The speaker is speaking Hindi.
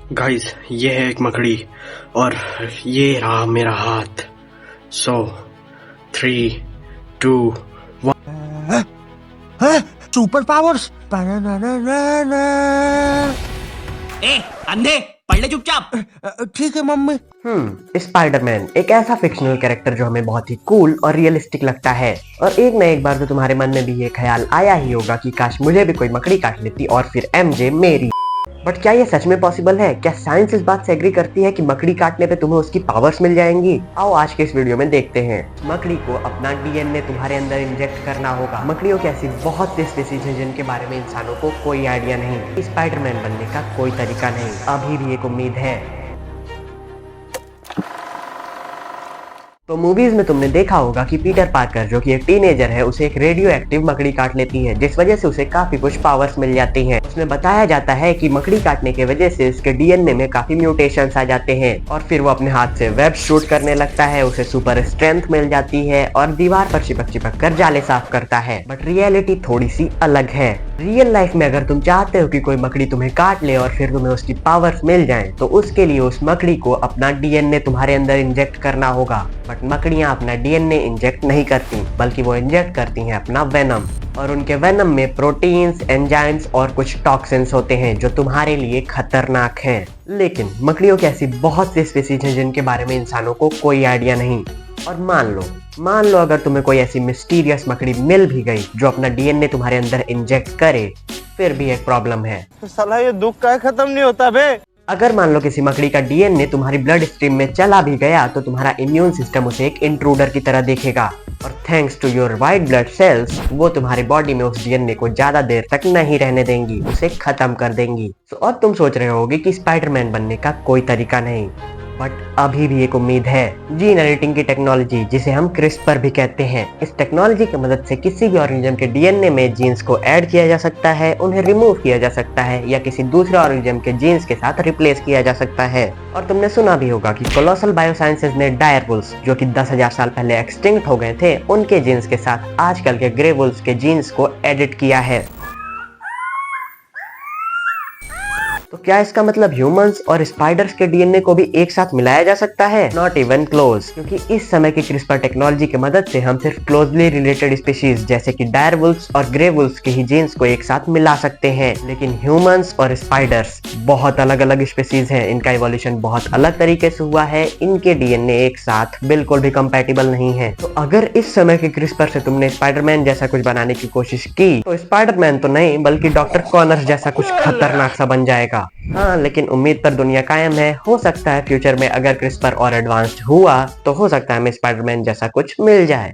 गाइस, ये है एक मकड़ी और ये रहा मेरा हाथ। सो 3, 2, 1। Super powers. ए अंधे पढ़ ले चुपचाप। ठीक है मम्मी। स्पाइडरमैन एक ऐसा फिक्शनल कैरेक्टर जो हमें बहुत ही कूल और रियलिस्टिक लगता है। और एक न एक बार तो तुम्हारे मन में भी ये ख्याल आया ही होगा कि काश मुझे भी कोई मकड़ी काट लेती और फिर एमजे मेरी। बट क्या ये सच में पॉसिबल है? क्या साइंस इस बात से एग्री करती है कि मकड़ी काटने पे तुम्हें उसकी पावर्स मिल जाएंगी? आओ आज के इस वीडियो में देखते हैं। मकड़ी को अपना डीएनए तुम्हारे अंदर इंजेक्ट करना होगा। मकड़ियों की ऐसी बहुत सी स्पीसीज हैं जिनके बारे में इंसानों को कोई आइडिया नहीं। स्पाइडरमैन बनने का कोई तरीका नहीं, अभी भी एक उम्मीद है। तो मूवीज में तुमने देखा होगा कि पीटर पार्कर जो कि एक टीनेजर है, उसे एक रेडियो एक्टिव मकड़ी काट लेती है, जिस वजह से उसे काफी कुछ पावर्स मिल जाती हैं। उसमें बताया जाता है कि मकड़ी काटने की वजह से उसके डीएनए में काफी म्यूटेशंस आ जाते हैं और फिर वो अपने हाथ से वेब शूट करने लगता है, उसे सुपर स्ट्रेंथ मिल जाती है और दीवार पर चिपक चिपक कर जाले साफ करता है। बट रियलिटी थोड़ी सी अलग है। रियल लाइफ में अगर तुम चाहते हो कि कोई मकड़ी तुम्हें काट ले और फिर तुम्हें उसकी पावर्स मिल जाएं, तो उसके लिए उस मकड़ी को अपना डीएनए तुम्हारे अंदर इंजेक्ट करना होगा। बट मकड़ियां अपना डीएनए इंजेक्ट नहीं करती, बल्कि वो इंजेक्ट करती हैं अपना वेनम। और उनके वेनम में प्रोटीन्स, एंजाइम्स और कुछ टॉक्सिन्स होते हैं जो तुम्हारे लिए खतरनाक हैं। लेकिन मकड़ियों की ऐसी बहुत सी स्पीसीज हैं जिनके बारे में इंसानों को कोई आइडिया नहीं। और मान लो अगर तुम्हें कोई ऐसी मिस्टीरियस मकड़ी मिल भी गई जो अपना डीएनए तुम्हारे अंदर इंजेक्ट करे, फिर भी एक प्रॉब्लम है। तो साला ये दुख का खत्म नहीं होता बे। अगर मान लो किसी मकड़ी का डीएनए तुम्हारी ब्लड स्ट्रीम में चला भी गया, तो तुम्हारा इम्यून सिस्टम उसे एक इंट्रूडर की तरह देखेगा और thanks to your white blood cells वो तुम्हारी बॉडी में उस डीएनए को ज्यादा देर तक नहीं रहने देंगी, उसे खत्म कर देंगी। और तुम सोच रहे होगे कि स्पाइडरमैन बनने का कोई तरीका नहीं, बट अभी भी एक उम्मीद है। जीन एडिटिंग की टेक्नोलॉजी, जिसे हम क्रिस्पर भी कहते हैं, इस टेक्नोलॉजी की मदद से किसी भी ऑर्गेनिज्म के डीएनए में जीन्स को ऐड किया जा सकता है, उन्हें रिमूव किया जा सकता है या किसी दूसरे ऑर्गेनिज्म के जीन्स के साथ रिप्लेस किया जा सकता है। और तुमने सुना भी होगा कि कोलोसल बायोसाइंसेज ने डायरवुल्स, जो कि 10,000 साल पहले एक्सटिंक्ट हो गए थे, उनके जीन्स के साथ आजकल के ग्रे वुल्स के जीन्स को एडिट किया है। तो क्या इसका मतलब ह्यूमंस और स्पाइडर्स के डीएनए को भी एक साथ मिलाया जा सकता है? नॉट इवन क्लोज, क्योंकि इस समय की क्रिस्पर टेक्नोलॉजी की मदद से हम सिर्फ क्लोजली रिलेटेड स्पीशीज जैसे कि डायरवुल्स और ग्रे वुल्स के ही जीन्स को एक साथ मिला सकते हैं। लेकिन ह्यूमंस और स्पाइडर्स बहुत अलग अलग स्पीशीज हैं, इनका इवोल्यूशन बहुत अलग तरीके से हुआ है, इनके डीएनए एक साथ बिल्कुल भी कंपैटिबल नहीं है। तो अगर इस समय के क्रिस्पर से तुमने स्पाइडरमैन जैसा कुछ बनाने की कोशिश की, तो स्पाइडरमैन तो नहीं बल्कि डॉक्टर कॉनर जैसा कुछ खतरनाक सा बन जाएगा। हाँ, लेकिन उम्मीद पर दुनिया कायम है। हो सकता है फ्यूचर में अगर क्रिस्पर और एडवांस्ड हुआ तो हो सकता है हमें स्पाइडरमैन जैसा कुछ मिल जाए।